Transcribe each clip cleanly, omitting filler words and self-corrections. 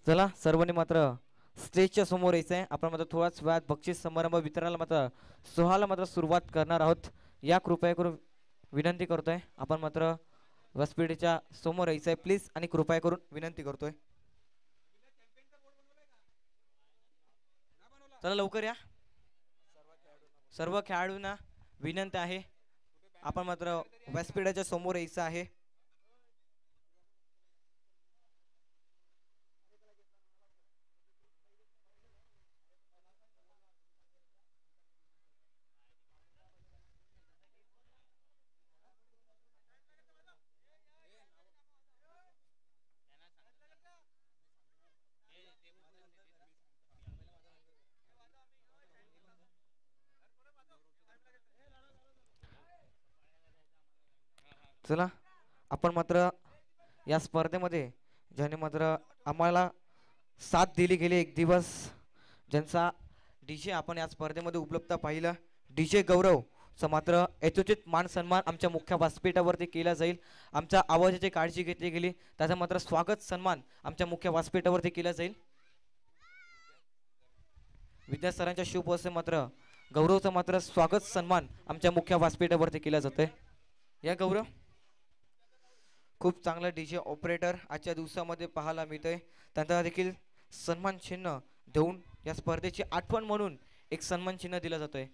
चला सर्वांनी मात्र स्टेजच्या समोर यायचं आहे. आपण मात्र थोडाच वेळात बक्षीस समारंभ वितरणाला मात्र सोहळ्याला मात्र सुरुवात करणार आहोत. या कृपया करून विनंती करतोय आपण मात्र व्यासपीठाच्या समोर यायचं आहे प्लीज आणि कृपया करून विनंती करतोय. चला लवकर या. सर्व खेळाडूंना विनंती आहे आपण मात्र व्यासपीठाच्या समोर यायचं आहे. चला आपण मात्र या स्पर्धेमध्ये ज्याने मात्र आम्हाला साथ दिली गेली एक दिवस ज्यांचा डीजे आपण या स्पर्धेमध्ये उपलब्ध पाहिलं डीजे गौरवचा मात्र यथोचित मान सन्मान आमच्या मुख्य व्यासपीठावरती केला जाईल. आमच्या आवाजाची काळजी घेतली गेली त्याचा मात्र स्वागत सन्मान आमच्या मुख्य व्यासपीठावरती केला जाईल. विद्या सरांच्या शुभ हस्ते मात्र गौरवचा मात्र स्वागत सन्मान आमच्या मुख्य व्यासपीठावरती केला जातोय. या गौरव खूप चांगला डीजे ऑपरेटर आजच्या दिवसामध्ये पाहायला मिळतोय. त्यांना देखील सन्मान चिन्ह देऊन या स्पर्धेची आठवण म्हणून एक सन्मान चिन्ह दिलं जातोय.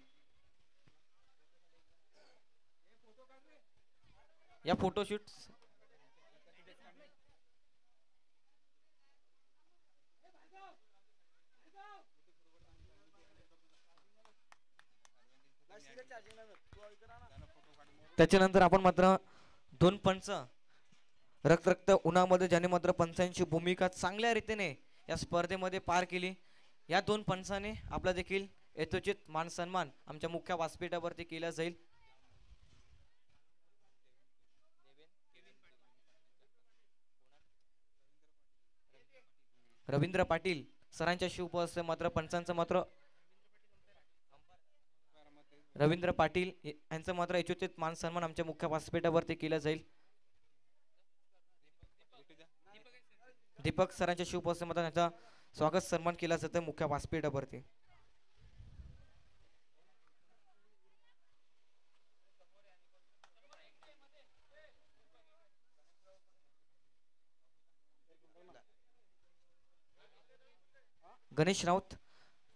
या फोटोशूट त्याच्यानंतर आपण मात्र दोन पंच रक्त उन्हामध्ये ज्याने मात्र पंचांची भूमिका चांगल्या रीतीने या स्पर्धेमध्ये पार केली या दोन पंचाने आपला देखील यथोचित मान सन्मान आमच्या मुख्य व्यासपीठावरती केला जाईल. रवींद्र पाटील सरांच्या शुभ हस्ते मात्र पंचांचं मात्र रवींद्र पाटील यांचं मात्र यथोचित मान सन्मान आमच्या मुख्य व्यासपीठावरती केला जाईल. दीपक सरांच्या शुभ हस्ते मात्र त्यांचा स्वागत सन्मान केला जातं मुख्य व्यासपीठावरती. गणेश राऊत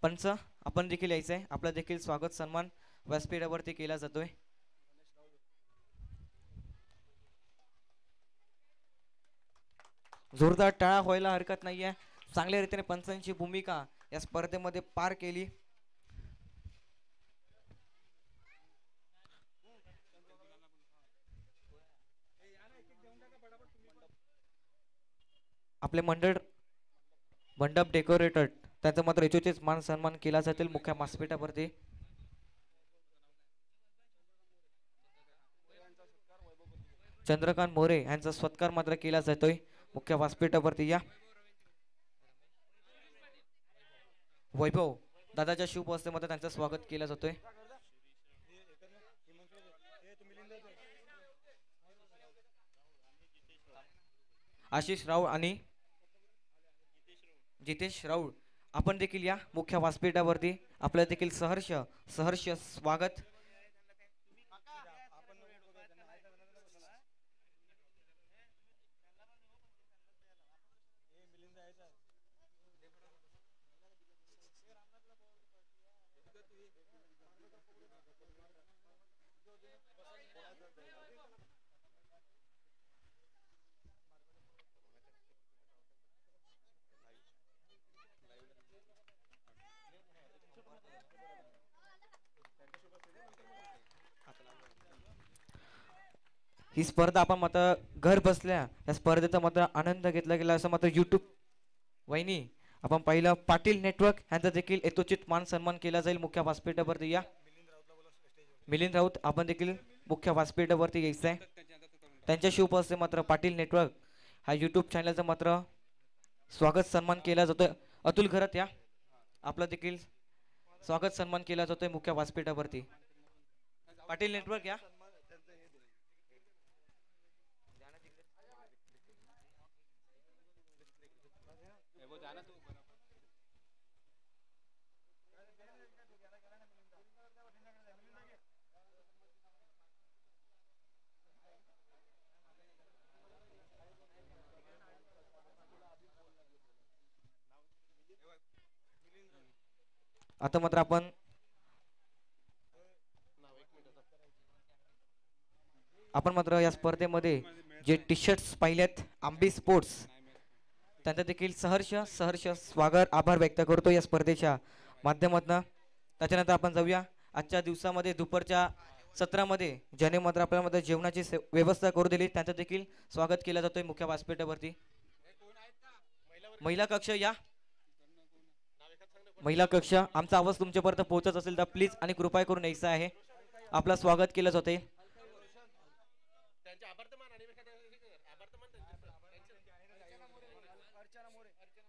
पंच आपण देखील यायचं आहे. आपला देखील स्वागत सन्मान व्यासपीठावरती केला जातोय. जोरदार टाळा व्हायला हरकत नाहीये. चांगल्या रीतीने पंचांची भूमिका या स्पर्धेमध्ये पार केली. आपले मंडप डेकोरेटर त्यांचा मात्र यथोचित मान सन्मान केला जातील मुख्य व्यासपीठावरती. चंद्रकांत मोरे यांचा सत्कार मात्र केला जातोय मुख्य व्यासपीठावरती. या वैभव दादाच्या शुभ हस्ते मध्ये त्यांचं स्वागत केलं जातोय. आशिष राऊळ आणि जितेश राऊळ आपण देखील या मुख्य व्यासपीठावरती आपलं देखील सहर्ष स्वागत. ही स्पर्धा आपण मात्र घर बसल्या या स्पर्धेचा मात्र आनंद घेतला गेला असं मात्र यूट्यूब वहिनी आपण पाहिलं पाटील नेटवर्क यांचा देखील यथोचित मान सन्मान केला जाईल मुख्य व्यासपीठावरती या मिलिंद राऊत आपण देखील मुख्य व्यासपीठावरती यायचं आहे त्यांच्याशी उपस्थित मात्र पाटील नेटवर्क हा यूट्यूब चॅनलचा मात्र स्वागत सन्मान केला जातोय अतुल घरत या आपला देखील स्वागत सन्मान केला जातोय मुख्य व्यासपीठावरती पाटील नेटवर्क या आता मात्र आपण मात्र या स्पर्धेमध्ये जे टी शर्ट्स पाहिलेत आंबी स्पोर्ट्स त्यांचा देखील सहर्ष सहर्ष स्वागत आभार व्यक्त करतो या स्पर्धेच्या माध्यमातून त्याच्यानंतर आपण जाऊया आजच्या दिवसामध्ये दुपारच्या सत्रामध्ये ज्याने मात्र आपल्यामध्ये जेवणाची व्यवस्था करू दिली त्यांचं देखील स्वागत केलं जातोय मुख्य व्यासपीठावरती महिला कक्ष या महिला कक्ष आमचा आवाज तुमच्यापर्यंत पोहोचत असेल तर प्लीज आणि कृपया करून यायचं आहे आपलं स्वागत केलं जाते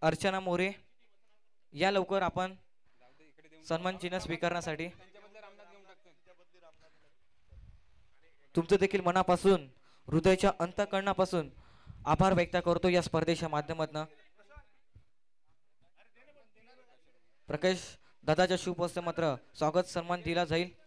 अर्चना मोरे या लवकर आपण सन्मान चिन्ह स्वीकारण्यासाठी तुमचं देखील मनापासून हृदयाच्या अंतःकरणापासून आभार व्यक्त करतो या स्पर्धेच्या माध्यमातून प्रकाश दादाच्या शुभ हस्ते मात्र स्वागत सन्मान दिला जाईल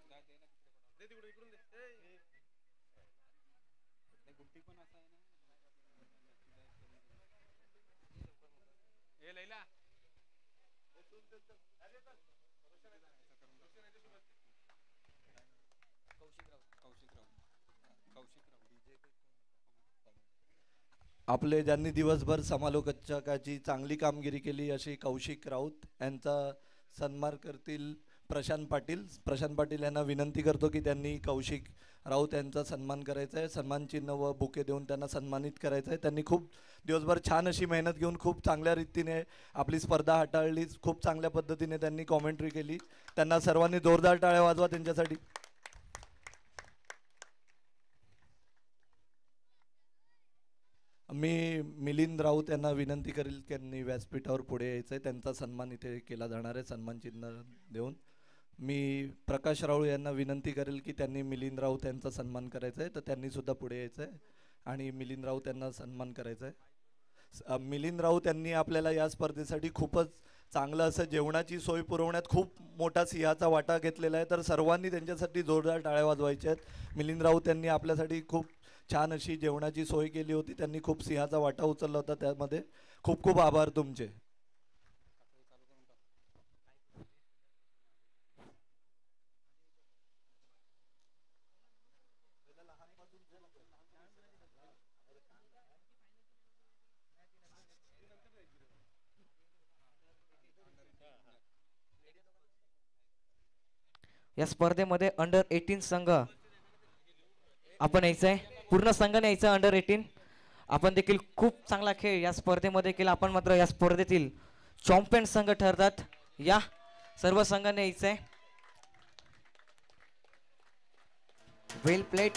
आपले ज्यांनी दिवसभर समालोचकाची चांगली कामगिरी केली अशी कौशिक राऊत यांचा सन्मान करतील प्रशांत पाटील यांना विनंती करतो की त्यांनी कौशिक राऊत यांचा सन्मान करायचा आहे सन्मान चिन्ह व बुके देऊन त्यांना सन्मानित करायचं आहे त्यांनी खूप दिवसभर छान अशी मेहनत घेऊन खूप चांगल्या रीतीने आपली स्पर्धा हाताळली खूप चांगल्या पद्धतीने त्यांनी कॉमेंट्री केली त्यांना सर्वांनी जोरदार टाळ्या वाजवा त्यांच्यासाठी मी मिलिंद राऊत यांना विनंती करेल की त्यांनी व्यासपीठावर पुढे यायचं आहे त्यांचा सन्मान इथे केला जाणार आहे सन्मान चिन्ह देऊन मी प्रकाश राऊळ यांना विनंती करेल की त्यांनी मिलिंद राऊत यांचा सन्मान करायचा आहे तर त्यांनी सुद्धा पुढे यायचं आहे आणि मिलिंद राऊत यांना सन्मान करायचा आहे मिलिंद राऊत यांनी आपल्याला या स्पर्धेसाठी खूपच चांगलं असं जेवणाची सोय पुरवण्यात खूप मोठा सिंहाचा वाटा घेतलेला आहे तर सर्वांनी त्यांच्यासाठी जोरदार टाळ्या वाजवायच्या आहेत मिलिंद राऊत यांनी आपल्यासाठी खूप छान अशी जेवणाची सोय केली होती त्यांनी खूप सिंहाचा वाटा उचलला होता त्यामध्ये खूप खूप आभार तुमचे या स्पर्धेमध्ये अंडर 18 संघ आपण यायचं आहे पूर्ण संघाने यायचं अंडर 18 आपण देखील खूप चांगला खेळ या स्पर्धेमध्ये केला आपण मात्र या स्पर्धेतील चॅम्पियन संघ ठरतात या सर्व संघाने यायचं आहे वेल प्लेट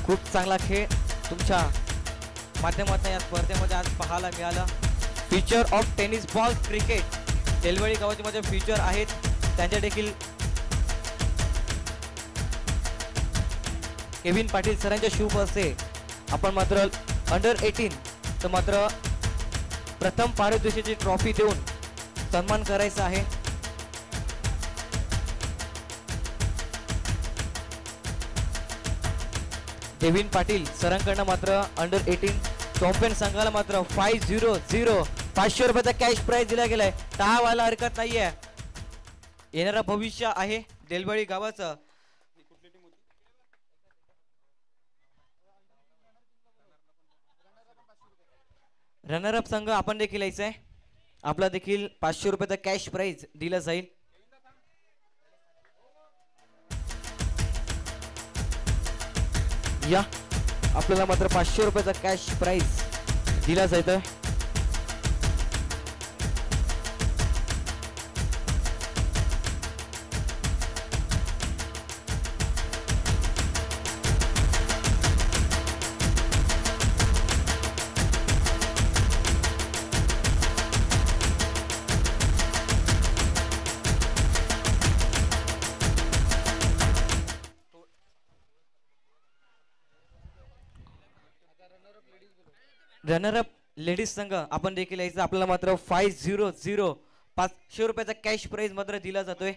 खूप चांगला खेळ तुमच्या माध्यमातून या स्पर्धेमध्ये आज पाहायला मिळाला future of tennis ball cricket Telavali गावाचे माझे फ्युचर आहेत त्यांच्या देखील केविन पाटील सरांच्या शुभ हस्ते आपण मात्र अंडर 18 तर मात्र प्रथम पारितोषिकाची ट्रॉफी देऊन सन्मान करायचा आहे केविन पाटील सरांकडनं मात्र अंडर 18 चॅम्पियन संघाला मात्र 500 500 रुपयाचा कॅश प्राइज दिला गेलाय टाळा व्हायला हरकत नाहीये येणारा भविष्य आहे देलवळी गावाचं रनर अप संघ आपण देखील यायचं आहे आपला देखील 500 रुपयाचा कॅश प्राइज दिला जाईल या आपल्याला मात्र 500 रुपयाचा कॅश प्राइज दिला जात आहे. रनर अप लेडीज संघ आपण देखील यायचं. आपल्याला मात्र 500 500 रुपयाचा कॅश प्राइज मात्र दिला जातोय.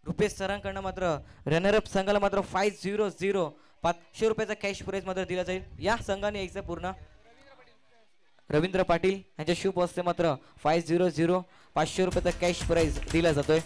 रुपेश सरांकडनं मात्र रनर अप संघाला मात्र 500 500 रुपयाचा कॅश प्राइज मात्र दिला जाईल. या संघाने यायचं पूर्ण. रवींद्र पाटील यांच्या शुभ हस्ते मात्र 500 500 रुपयाचा कॅश प्राइज दिला जातोय.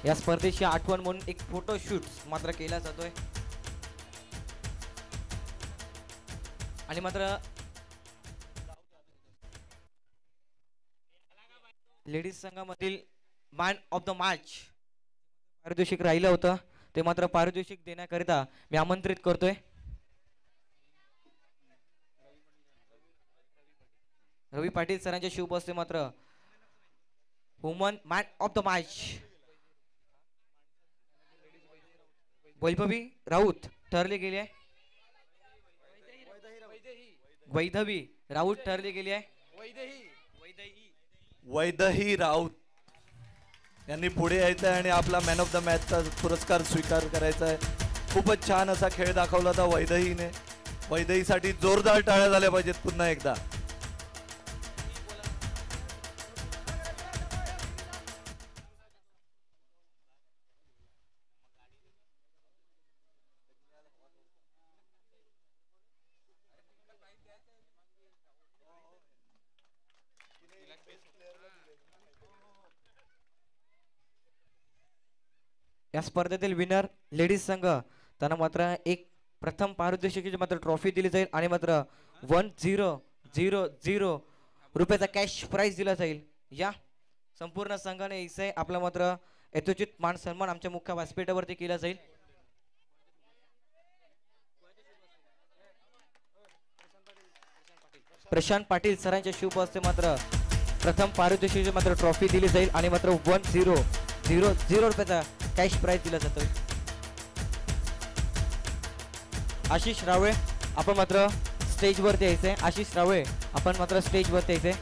या स्पर्धेची आठवण म्हणून एक फोटोशूट मात्र केला जातोय. आणि मात्र लेडीज संघामधील मॅन ऑफ द मॅच पारितोषिक राहिलं होतं ते मात्र पारितोषिक देण्याकरिता मी आमंत्रित करतोय. रवी पाटील सरांच्या शुभ हस्ते मात्र woman man of the match Vaibhavi Raut ठरली गेली आहे. वैधवी राऊत ठरली गेली आहे. वैदही राऊत यांनी पुढे यायचं आहे आणि आपला मॅन ऑफ द मॅचचा पुरस्कार स्वीकार करायचा आहे. खूपच छान असा खेळ दाखवला होता वैदहीने. वैदहीसाठी जोरदार टाळ्या झाल्या पाहिजेत पुन्हा एकदा. या स्पर्धेतील विनर लेडीज संघ त्यांना मात्र एक प्रथम पारितोषिकाची मात्र ट्रॉफी दिली जाईल आणि मात्र 1000 रुपयाचा कॅश प्राइज दिला जाईल. या संपूर्ण संघाने इसे आपला मात्र यथोचित मान सन्मान आमच्या मुख्य व्यासपीठावरती केला जाईल. प्रशांत पाटील सरांच्या शुभ हस्ते मात्र प्रथम पारितोषिकाची मात्र ट्रॉफी दिली जाईल आणि मात्र 1000 रुपयाचा कॅश प्राइज दिला जातोय. आशिष रावळे आपण मात्र स्टेज वरती यायचंय. आशिष रावळे आपण मात्र स्टेज वरती यायचंय.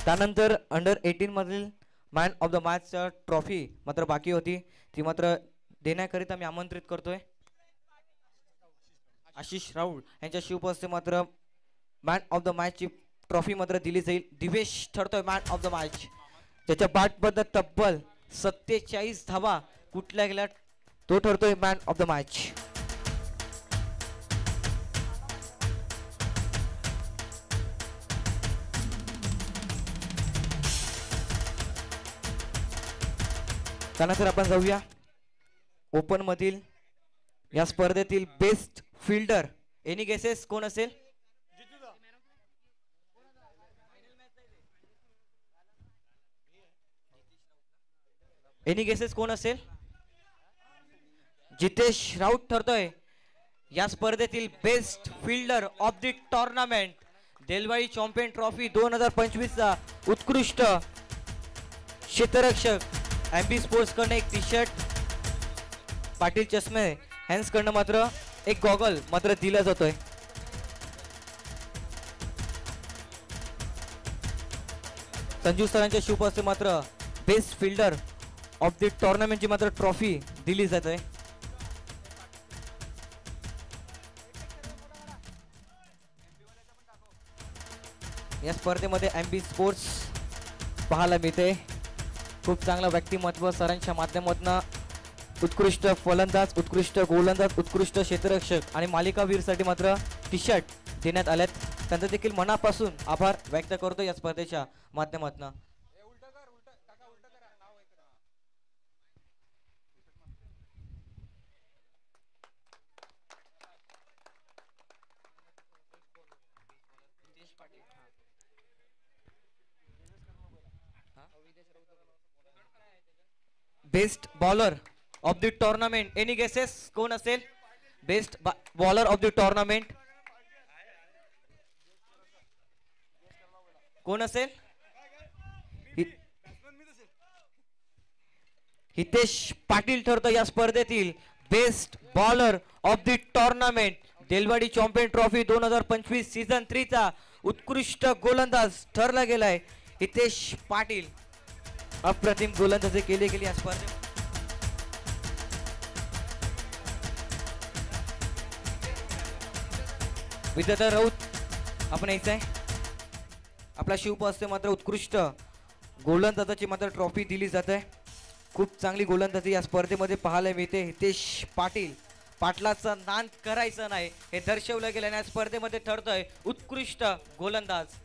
त्यानंतर अंडर 18 मधील man of the match trophy मात्र बाकी होती ती मात्र देण्याकरिता मी आमंत्रित करतोय. आशिष राऊळ यांच्या शुभ हस्ते मात्र मॅन ऑफ द मॅच ची ट्रॉफी मात्र दिली जाईल. दिवेश ठरतोय मॅन ऑफ द मॅच. त्याच्या बॅटमध्ये तब्बल 47 धावा कुठल्या गेल्या तो ठरतोय मॅन ऑफ द मॅच. त्यानंतर आपण जाऊया ओपन मधील या स्पर्धेतील बेस्ट फिल्डर. एनी गेसेस कोण असेल? एनी गेसेस कोण असेल? जितेश राऊत ठरतोय या स्पर्धेतील best fielder of the tournament. Delwai champion trophy 2025 चा उत्कृष्ट क्षेत्ररक्षक एमबी स्पोर्ट्स कडे एक टी शर्ट, पाटील चष्मे हॅन्स कडनं मात्र एक गॉगल मात्र दिला जातोय. संजू सरांच्या शुभ हस्ते मात्र बेस्ट फिल्डर ऑफ द टुर्नामेंटची मात्र ट्रॉफी दिली जाते. या स्पर्धेमध्ये एमबी स्पोर्ट्स पाहायला मिळते. खूप चांगलं व्यक्तिमत्व सरांच्या माध्यमातून उत्कृष्ट फलंदाज, उत्कृष्ट गोलंदाज, उत्कृष्ट क्षेत्ररक्षक आणि मालिकावीरसाठी मात्र टी शर्ट देण्यात आल्यात. त्यांचा देखील मनापासून आभार व्यक्त करतो या स्पर्धेच्या माध्यमातून. Best bowler of the tournament, any guesses कोण असेल best bowler of the tournament? कोण असेल? हितेश पाटील ठरतो या स्पर्धेतील best bowler of the tournament. Delwadi champion trophy 2025 season 3 चा उत्कृष्ट गोलंदाज ठरला गेलाय हितेश पाटील. अप्रतिम गोलंदाजी केली गेली या स्पर्धेत. विद्याधर राऊत आपण यायचं आहे. आपला शिवप असते मात्र उत्कृष्ट गोलंदाजाची मात्र ट्रॉफी दिली जात आहे. खूप चांगली गोलंदाजी या स्पर्धेमध्ये पाहायला मिळते. हितेश पाटील, पाटलाचा नाद करायचं नाही हे दर्शवलं गेलं आणि या स्पर्धेमध्ये ठरतोय उत्कृष्ट गोलंदाज.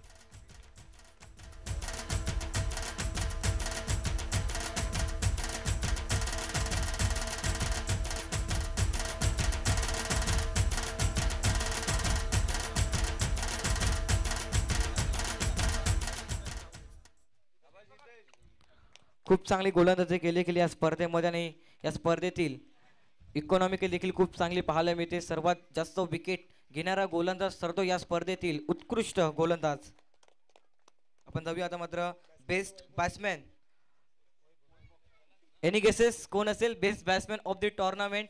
खूप चांगली गोलंदाजी केली गेली या स्पर्धेमध्ये आणि या स्पर्धेतील इकॉनॉमिकल देखील खूप चांगली पाहायला मिळते. सर्वात जास्त विकेट घेणारा गोलंदाज ठरतो या स्पर्धेतील उत्कृष्ट गोलंदाज. आपण जाऊया आता मात्र बेस्ट बॅट्समॅन, एनी गेसेस कोण असेल best batsman of the tournament?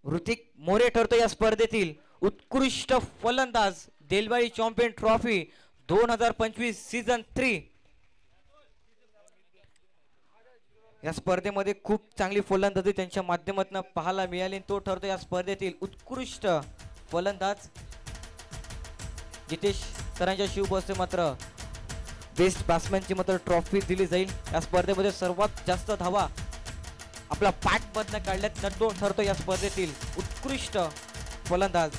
Hrithik More ठरतो या स्पर्धेतील उत्कृष्ट फलंदाज. देलवाडी चॅम्पियन ट्रॉफी 2025 सीझन 3 या स्पर्धेमध्ये खूप चांगली फलंदाजी त्यांच्या माध्यमातून पाहायला मिळाली. तो ठरतो या स्पर्धेतील उत्कृष्ट फलंदाज. जितेश सरांच्या शुभ हस्ते मात्र बेस्ट बॅट्समॅनची मात्र ट्रॉफी दिली जाईल. या स्पर्धेमध्ये सर्वात जास्त धावा आपला पाठमधनं काढल्यात तो ठरतो या स्पर्धेतील उत्कृष्ट फलंदाज.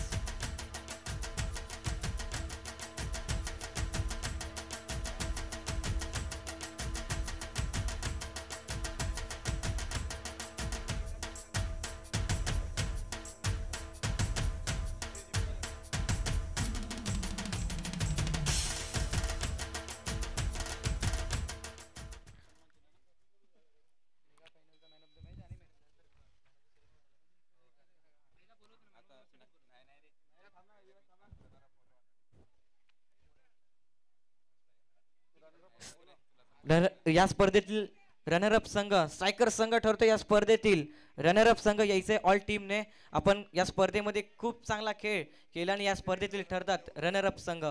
या स्पर्धेतील रनरअप संघ स्ट्रायकर संघ ठरतो. या स्पर्धेतील रनरअप संघ यायचे ऑल टीमने. आपण या स्पर्धेमध्ये खूप चांगला खेळ केला आणि या स्पर्धेतील ठरतात रनरअप संघ.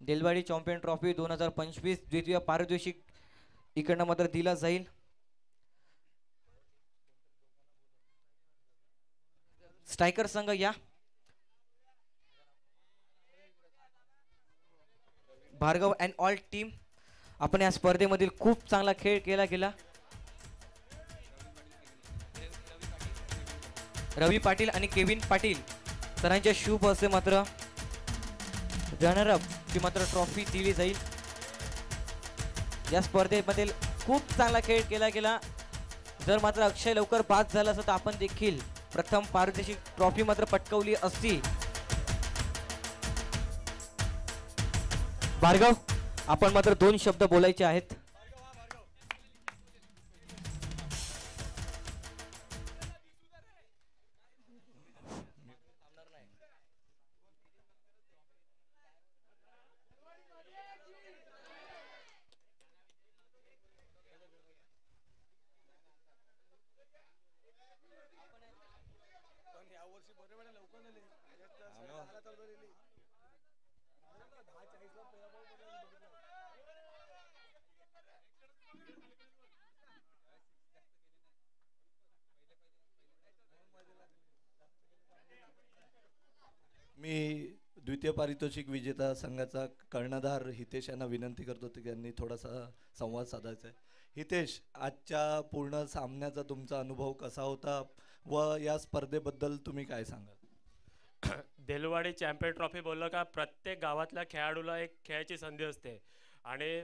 देलवाडी चॅम्पियन ट्रॉफी 2025 द्वितीय पारितोषिक इकडनं मात्र दिला जाईल. स्ट्रायकर संघ या. भार्गव अँड ऑल टीम, आपण या स्पर्धेमधील खूप चांगला खेळ केला गेला. रवी पाटील आणि केविन पाटील सरांच्या शुभ हस्ते मात्र रनरअप ची मात्र ट्रॉफी दिली जाईल. या स्पर्धेमधील खूप चांगला खेळ केला गेला. जर मात्र अक्षय लवकर बाद झाला असता तर आपण देखील प्रथम पारितोषिक ट्रॉफी मात्र पटकावली असती. भार्गव, आपण मात्र 2 शब्द बोलायचे आहेत. मी द्वितीय पारितोषिक विजेता संघाचा कर्णधार हितेश यांना विनंती करतो की त्यांनी थोडासा संवाद साधायचा आहे. हितेश, आजच्या पूर्ण सामन्याचा तुमचा अनुभव कसा होता व या स्पर्धेबद्दल तुम्ही काय सांगाल? देलवाडी चॅम्पियन ट्रॉफी बोललं का प्रत्येक गावातल्या खेळाडूला एक खेळायची संधी असते आणि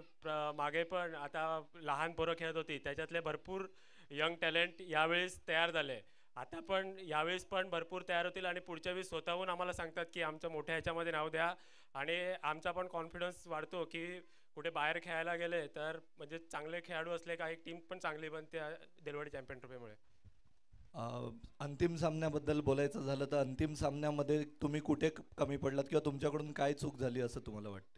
मागे पण आता लहान पोरं खेळत होती, त्याच्यातले भरपूर यंग टॅलेंट यावेळेस तयार झाले. आता पण यावेळेस पण भरपूर तयार होतील आणि पुढच्या वेळेस स्वतःहून आम्हाला सांगतात की आमचं मोठ्या ह्याच्यामध्ये नाव द्या आणि आमचा पण कॉन्फिडन्स वाढतो की कुठे बाहेर खेळायला गेले तर म्हणजे चांगले खेळाडू असले का एक टीम पण चांगली बनते देलवाडी चॅम्पियन ट्रॉफीमुळे. अंतिम सामन्याबद्दल बोलायचं झालं तर अंतिम सामन्यामध्ये तुम्ही कुठे कमी पडलात किंवा तुमच्याकडून काय चूक झाली असं तुम्हाला वाटते?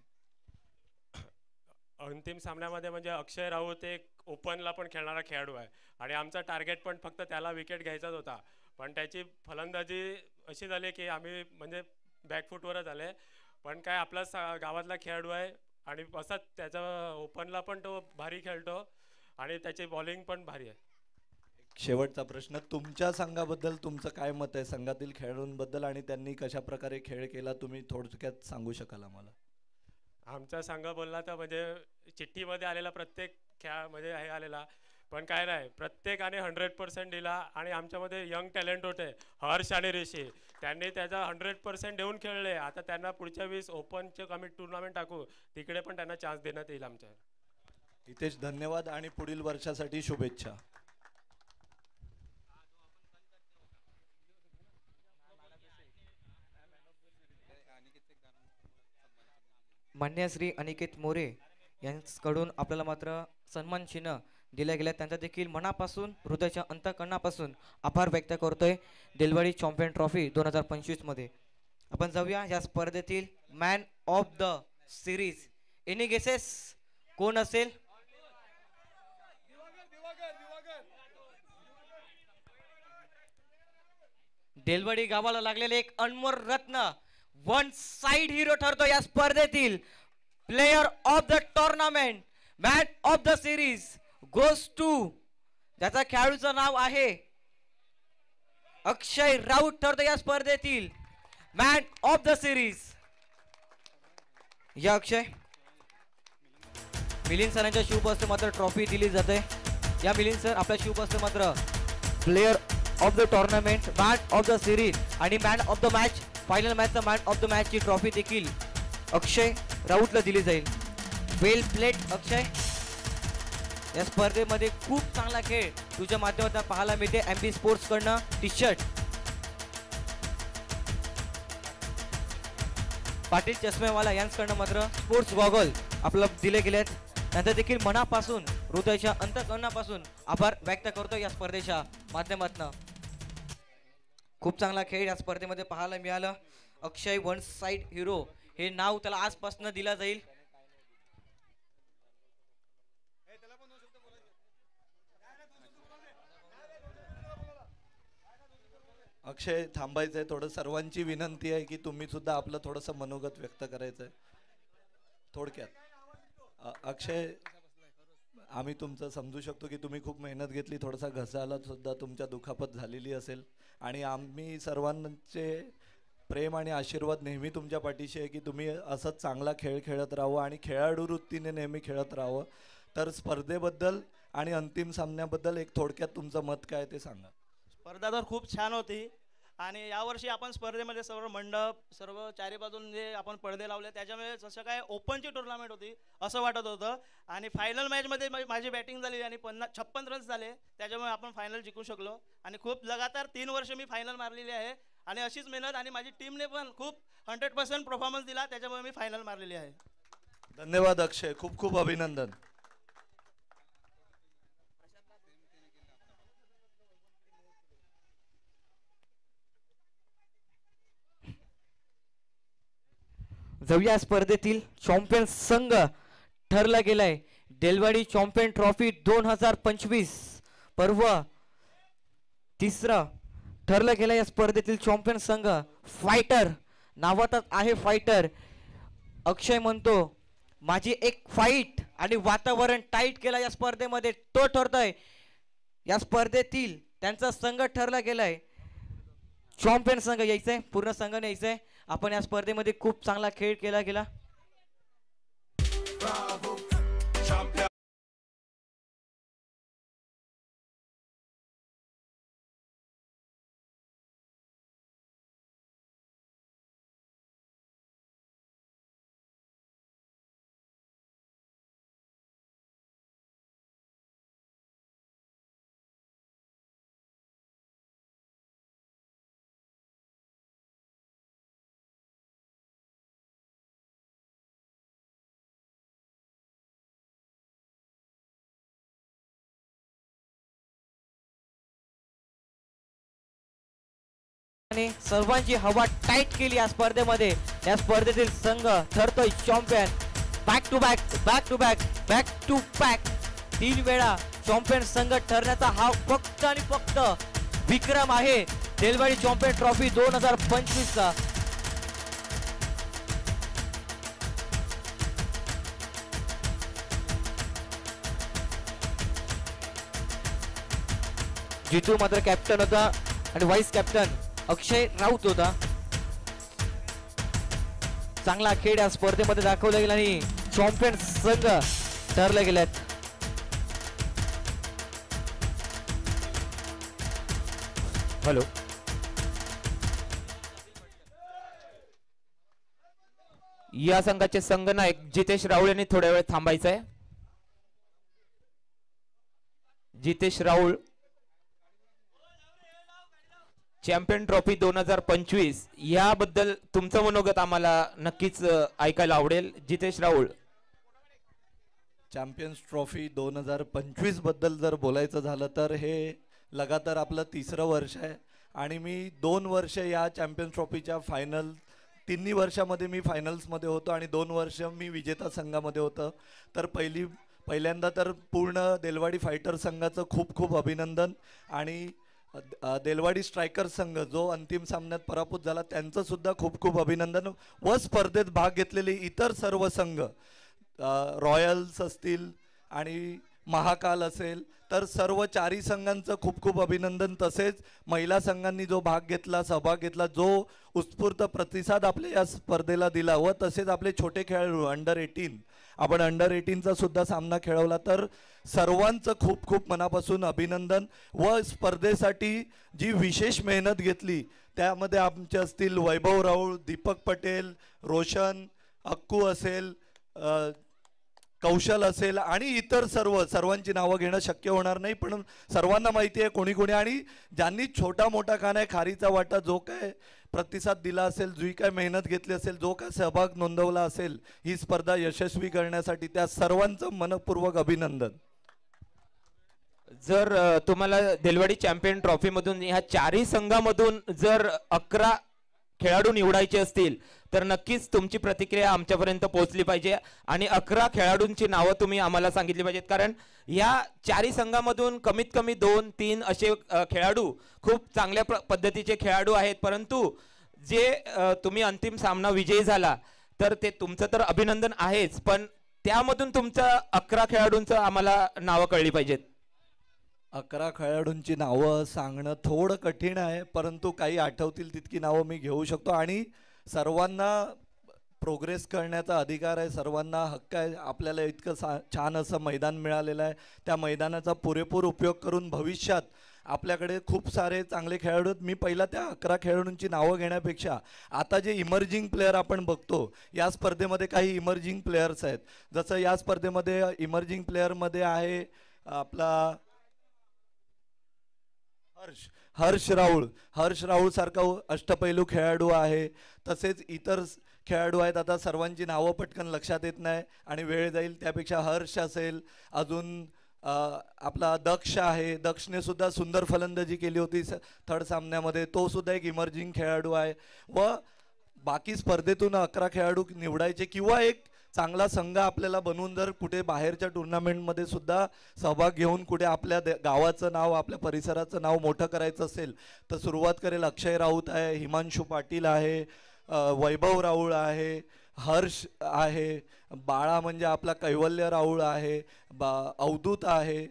अंतिम सामन्यामध्ये म्हणजे अक्षय राऊत एक ओपनला पण खेळणारा खेळाडू आहे आणि आमचा टार्गेट पण फक्त त्याला विकेट घ्यायचाच होता, पण त्याची फलंदाजी अशी झाली की आम्ही म्हणजे बॅकफूटवरच आले. पण काय आपला गावातला खेळाडू आहे आणि असंच त्याचा ओपनला पण तो भारी खेळतो आणि त्याची बॉलिंग पण भारी आहे. शेवटचा प्रश्न, तुमच्या संघाबद्दल तुमचं काय मत आहे, संघातील खेळाडूंबद्दल आणि त्यांनी कशा प्रकारे खेळ केला तुम्ही थोडक्यात सांगू शकाल आम्हाला? आमचा संघ बोलला तर म्हणजे चिठ्ठीमध्ये आलेला प्रत्येक खेळ म्हणजे हे आलेला, पण काय नाही प्रत्येकाने 100% दिला आणि आमच्यामध्ये यंग टॅलेंट होते हर्ष आणि ऋषी, त्यांनी त्याचा 100% देऊन खेळले. आता त्यांना पुढच्या वेळेस ओपनचे कमी टुर्नामेंट टाकू, तिकडे पण त्यांना चान्स देण्यात येईल आमच्या. हितेश, धन्यवाद आणि पुढील वर्षासाठी शुभेच्छा. मान्य श्री अनिकेत मोरे यांच्याकडून आपल्याला मात्र सन्मान चिन्ह दिल्या गेल्या, त्यांचा देखील मनापासून हृदयाच्या अंतःकरणापासून आभार व्यक्त करतोय. देलवाडी चॅम्पियन ट्रॉफी 2025 मध्ये आपण जाऊया या स्पर्धेतील man of the series. Any guesses कोण असेल? देलवाडी गावाला लागलेले एक अनमोल रत्न, वन साइड हिरो ठरतो या स्पर्धेतील. Player of the tournament, man of the series goes to, त्याचा खेळाडूचं नाव आहे अक्षय राऊत ठरतो या स्पर्धेतील मॅन ऑफ द सिरीज. या अक्षय, मिलिंद सरांच्या शिवहस्ते मात्र ट्रॉफी दिली जाते. या मिलिंद सर, आपल्या शिवहस्ते मात्र player of the tournament, man of the series आणि man of the match, final मॅचचा मॅन ऑफ द मॅच ची ट्रॉफी देखील अक्षय राऊतला दिली जाईल. वेल प्लेड अक्षय, या स्पर्धेमध्ये खूप चांगला खेळ तुझ्या माध्यमातून पाहायला मिळते. एमबी स्पोर्ट्स कडनं टी शर्ट, पाटील चष्मेवाला यांच्याकडनं मात्र स्पोर्ट्स गॉगल आपल्याला दिले गेलेत. त्यांचा देखील मनापासून हृदयाच्या अंतःकरणापासून आभार व्यक्त करतो या स्पर्धेच्या माध्यमातून. खूप चांगला खेळ या स्पर्धेमध्ये पाहायला मिळालं. अक्षय वन साइड हिरो हे नाव त्याला आजपासून दिला जाईल. अक्षय, थांबायचंय थोडं. सर्वांची विनंती आहे की तुम्ही सुद्धा आपलं थोडंसं मनोगत व्यक्त करायचंय थोडक्यात. अक्षय, आम्ही तुमचं समजू शकतो की तुम्ही खूप मेहनत घेतली, थोडासा घसाला सुद्धा तुमच्या दुखापत झालेली असेल आणि आम्ही सर्वांचे प्रेम आणि आशीर्वाद नेहमी तुमच्या पाठीशी आहे की तुम्ही असंच चांगला खेळ खेळत राहावं आणि खेळाडू वृत्तीने नेहमी खेळत राहावं. तर स्पर्धेबद्दल आणि अंतिम सामन्याबद्दल एक थोडक्यात तुमचं मत काय ते सांगा. स्पर्धा तर खूप छान होती आणि यावर्षी आपण स्पर्धेमध्ये सर्व मंडप, सर्व चारी बाजून जे आपण पडदे लावले त्याच्यामुळे जसं काय ओपनची टुर्नामेंट होती असं वाटत होतं. आणि फायनल मॅचमध्ये माझी बॅटिंग झाली आणि 56 रन्स झाले, त्याच्यामुळे आपण फायनल जिंकू शकलो. आणि खूप लगातार 3 वर्ष मी फायनल मारलेली आहे आणि अशीच मेहनत आणि माझी टीमने पण खूप 100% परफॉर्मन्स दिला, त्याच्यामुळे मी फायनल मारलेली आहे. धन्यवाद अक्षय, खूप खूप अभिनंदन. जाऊया स्पर्धेतील चॅम्पियन संघ ठरला गेलाय. देलवाडी चॅम्पियन ट्रॉफी 2025 पर्व तिसरा ठरलं गेलं या स्पर्धेतील चॅम्पियन संघ फायटर, नावातच आहे फायटर. अक्षय म्हणतो माझी एक फाईट आणि वातावरण टाईट केलं या स्पर्धेमध्ये, तो ठरतोय या स्पर्धेतील त्यांचा संघ ठरला गेलाय. चॅम्पियन संघ यायचंय, पूर्ण संघ यायचंय. आपण या स्पर्धेमध्ये खूप चांगला खेळ केला गेला. सर्वांची हवा टाईट केली या स्पर्धेमध्ये. या स्पर्धेतील संघ ठरतोय champion. Back to back, back to back, back to back 3 वेळा चॅम्पियन संघ ठरण्याचा हा फक्त आणि फक्त विक्रम आहे देलवाडी चॅम्पियन ट्रॉफी 2025 चा. जितू मात्र कॅप्टन होता आणि व्हाईस कॅप्टन अक्षय राऊत होता. चांगला खेळ या स्पर्धेमध्ये दाखवला गेला आणि चॅम्पियन संघ ठरले गेलेत. हॅलो, या संघाचे संघनायक जितेश राऊळ यांनी थोड्या वेळ थांबायचं आहे. जितेश राऊळ चॅम्पियन ट्रॉफी 2025 याबद्दल तुमचं मनोगत आम्हाला नक्कीच ऐकायला आवडेल. जितेश राऊळ, चॅम्पियन्स ट्रॉफी 2025 बद्दल जर बोलायचं झालं तर हे लगातार आपलं 3रं वर्ष आहे आणि मी 2 वर्ष या चॅम्पियन्स ट्रॉफीच्या फायनल, 3 वर्षामध्ये मी फायनल्समध्ये होतो आणि 2 वर्ष मी विजेता संघामध्ये होतं. तर पहिल्यांदा तर पूर्ण देलवाडी फायटर संघाचं खूप खूप अभिनंदन आणि देलवाडी स्ट्रायकर संघ जो अंतिम सामन्यात पराभूत झाला त्यांचं सुद्धा खूप खूप अभिनंदन व स्पर्धेत भाग घेतलेले इतर सर्व संघ, रॉयल्स असतील आणि महाकाल असेल, तर सर्व 4ही संघांचं खूप खूप अभिनंदन. तसेच महिला संघांनी जो भाग घेतला, सहभाग घेतला, जो उत्स्फूर्त प्रतिसाद आपल्या या स्पर्धेला दिला व तसेच आपले छोटे खेळाडू अंडर 18, आपण अंडर 18चा सुद्धा सामना खेळवला, तर सर्वांचं खूप खूप मनापासून अभिनंदन. व स्पर्धेसाठी जी विशेष मेहनत घेतली त्यामध्ये आमचे असतील वैभव राऊळ, दीपक पटेल, रोशन, अक्कू असेल, कौशल असेल आणि इतर सर्वांची नावं घेणं शक्य होणार नाही, पण सर्वांना माहिती आहे कोणी कोणी, आणि ज्यांनी छोटा मोठा का नाही खारीचा वाटा जो काय प्रतिसाद दिला असेल, जी काय मेहनत घेतली असेल, जो काय सहभाग नोंदवला असेल ही स्पर्धा यशस्वी करण्यासाठी, त्या सर्वांचं मनपूर्वक अभिनंदन. जर तुम्हाला देलवाडी चॅम्पियन ट्रॉफी मधून ह्या 4ही संघामधून जर 11 खेळाडू निवडायचे असतील तर नक्कीच तुमची प्रतिक्रिया आमच्यापर्यंत पोहोचली पाहिजे आणि 11 खेळाडूंची नावं तुम्ही आम्हाला सांगितली पाहिजेत, कारण या 4ही संघामधून कमीत कमी 2-3 असे खेळाडू खूप चांगल्या पद्धतीचे खेळाडू आहेत. परंतु जे तुम्ही अंतिम सामना विजयी झाला तर ते तुमचं तर अभिनंदन आहेच, पण त्यामधून तुमचं 11 खेळाडूंचं आम्हाला नावं कळली पाहिजेत. 11 खेळाडूंची नावं सांगणं थोडं कठीण आहे, परंतु काही आठवतील तितकी नावं मी घेऊ शकतो. आणि सर्वांना प्रोग्रेस करण्याचा अधिकार आहे, सर्वांना हक्क आहे. आपल्याला इतकं छान असं मैदान मिळालेलं आहे, त्या मैदानाचा पुरेपूर उपयोग करून भविष्यात आपल्याकडे खूप सारे चांगले खेळाडू आहेत. मी पहिला त्या 11 खेळाडूंची नावं घेण्यापेक्षा आता जे इमर्जिंग प्लेयर आपण बघतो या स्पर्धेमध्ये काही इमर्जिंग प्लेयर्स आहेत. जसं या स्पर्धेमध्ये इमर्जिंग प्लेयरमध्ये आहे आपला हर्ष राऊळ सारखा अष्टपैलू खेळाडू आहे. तसेच इतर खेळाडू आहेत, आता सर्वांची नावं पटकन लक्षात येत नाही आणि वेळ जाईल, त्यापेक्षा हर्ष असेल, अजून आपला दक्ष आहे, दक्षने सुद्धा सुंदर फलंदाजी केली होती 3rd सामन्यामध्ये, तो सुद्धा एक इमर्जिंग खेळाडू आहे. व बाकी स्पर्धेतून 11 खेळाडू निवडायचे किंवा एक चांगला संघ आपल्याला बनवून जर कुठे बाहेरच्या टुर्नामेंटमध्ये सुद्धा सहभाग घेऊन कुठे आपल्या गावाचं नाव आपल्या परिसराचं नाव मोठं करायचं असेल तर सुरुवात करेल अक्षय राऊत आहे, हिमांशू पाटील आहे, वैभव राऊळ आहे, हर्ष आहे, बाळा म्हणजे आपला कैवल्य राऊळ आहे, अवधूत आहे,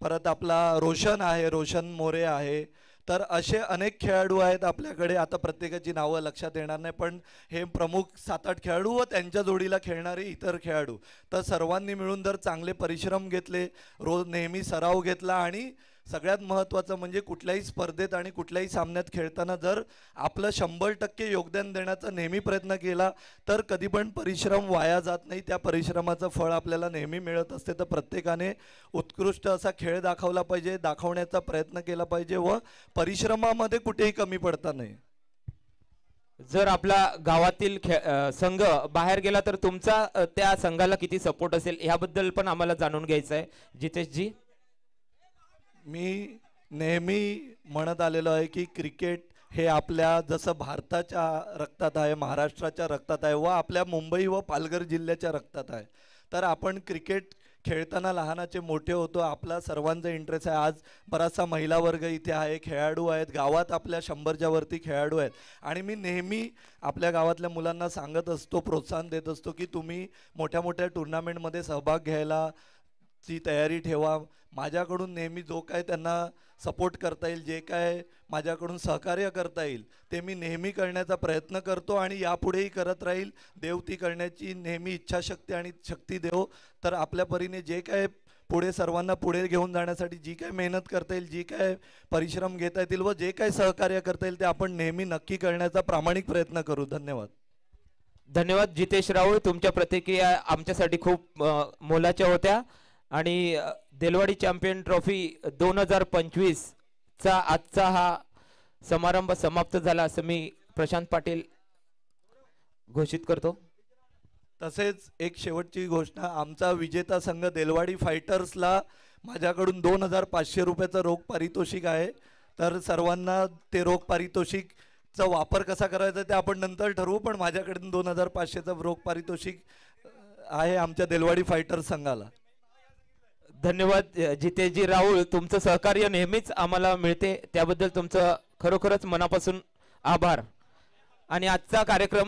परत आपला रोशन आहे, रोशन मोरे आहे. तर असे अनेक खेळाडू आहेत आपल्याकडे. आता प्रत्येकाची नावं लक्षात येणार नाही, पण हे प्रमुख 7-8 खेळाडू व त्यांच्या जोडीला खेळणारे इतर खेळाडू. तर सर्वांनी मिळून जर चांगले परिश्रम घेतले, रोज नेहमी सराव घेतला आणि सगळ्यात महत्त्वाचं म्हणजे कुठल्याही स्पर्धेत आणि कुठल्याही सामन्यात खेळताना जर आपलं 100% योगदान देण्याचा नेहमी प्रयत्न केला तर कधी पण परिश्रम वाया जात नाही. त्या परिश्रमाचं फळ आपल्याला नेहमी मिळत असते. तर प्रत्येकाने उत्कृष्ट असा खेळ दाखवला पाहिजे, दाखवण्याचा प्रयत्न केला पाहिजे व परिश्रमामध्ये कुठेही कमी पडता नाही. जर आपला गावातील संघ बाहेर गेला तर तुमचा त्या संघाला किती सपोर्ट असेल ह्याबद्दल पण आम्हाला जाणून घ्यायचं आहे. जितेशजी, मी नेहमी म्हणत आलेलो आहे की क्रिकेट हे आपल्या जसं भारताच्या रक्तात आहे, महाराष्ट्राच्या रक्तात आहे व आपल्या मुंबई व पालघर जिल्ह्याच्या रक्तात आहे. तर आपण क्रिकेट खेळताना लहानाचे मोठे होतो, आपला सर्वांचा इंटरेस्ट आहे. आज बराचसा महिला वर्ग इथे आहे, खेळाडू आहेत, गावात आपल्या 100च्या वरती खेळाडू आहेत. आणि मी नेहमी आपल्या गावातल्या मुलांना सांगत असतो, प्रोत्साहन देत असतो की तुम्ही मोठ्या मोठ्या टुर्नामेंटमध्ये सहभाग घ्यायला ची तयारी ठेवा. माझ्याकडून नेहमी जो काय त्यांना सपोर्ट करता येईल, जे काय माझ्याकडून सहकार्य करता येईल ते मी नेहमी करण्याचा प्रयत्न करतो आणि यापुढेही करत राहील. देव ती करण्याची नेहमी इच्छाशक्ती आणि शक्ती देव. तर आपल्या परीने जे काय पुढे सर्वांना पुढे घेऊन जाण्यासाठी जी काय मेहनत करता येईल, जी काय परिश्रम घेता येतील व जे काय सहकार्य करता येईल ते आपण नेहमी नक्की करण्याचा प्रामाणिक प्रयत्न करू. धन्यवाद. धन्यवाद जितेश राऊळ. तुमच्या प्रतिक्रिया आमच्यासाठी खूप मोलाच्या होत्या. आणि देलवाडी चॅम्पियन ट्रॉफी 2025 चा आजचा हा समारंभ समाप्त झाला असं मी प्रशांत पाटील घोषित करतो. तसेच एक शेवटची घोषणा, आमचा विजेता संघ देलवाडी फायटर्सला माझ्याकडून 2500 रुपयाचं रोख पारितोषिक आहे. तर सर्वांना ते रोख पारितोषिकचा वापर कसा करायचा ते आपण नंतर ठरवू, पण माझ्याकडून 2500चं रोख पारितोषिक आहे आमच्या देलवाडी फायटर्स संघाला. धन्यवाद जितेशजी राऊळ. तुमचं सहकार्य नेहमीच आम्हाला मिळते, त्याबद्दल तुमचं खरोखरच मनापासून आभार. आणि आजचा कार्यक्रम